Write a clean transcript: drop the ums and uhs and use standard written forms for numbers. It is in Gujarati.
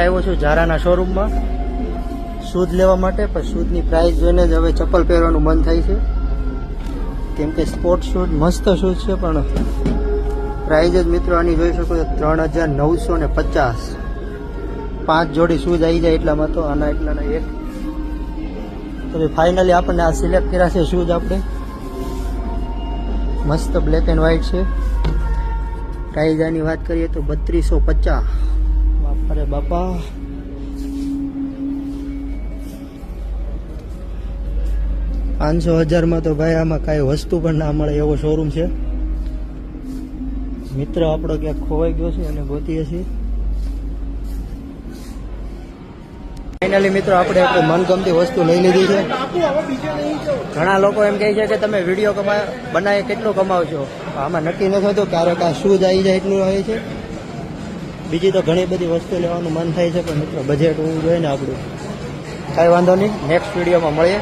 આવ્યો છું ઝારાના શોરૂમમાં શૂઝ લેવા માટે, પણ શૂઝની પ્રાઇસ જોઈને જ હવે ચપ્પલ પહેરવાનું મન થાય છે, કેમ કે સ્પોર્ટ શૂઝ મસ્ત શૂઝ છે, પણ પ્રાઇસ જ મિત્રો આની જોઈ શકો છો 3950. 5 જોડી શૂઝ આવી જાય એટલામાં, તો આના એટલાના એક. તો ફાઇનલી આપણને આ સિલેક્ટ કર્યા છે શૂઝ આપણે, મસ્ત બ્લેક એન્ડ વ્હાઇટ છે. પ્રાઇસ આની વાત કરીએ તો 3250. બાપા રે બાપા, $500,000 તો ભાઈ આમાં કાંઈ વસ્તુ પણ ના મળે એવો શોરૂમ છે. મિત્ર આપણો ક્યાંક ખોવાઈ ગયો છે અને ગોતીએ છીએ. ફાઇનલી મિત્રો આપણે આપણી મનગમતી વસ્તુ લઈ લીધી છે. ઘણા લોકો એમ કહે છે કે તમે વિડીયો બનાવી કેટલું કમાવશો, આમાં નક્કી નથી થતું, ક્યારેક આ શૂઝ આવી જાય એટલું હોય છે. બીજી તો ઘણી બધી વસ્તુ લેવાનું મન થાય છે, પણ મિત્રો બજેટ હોવું જોઈએ ને આપણું. કાંઈ વાંધો નહીં, નેક્સ્ટ વિડીયોમાં મળીએ.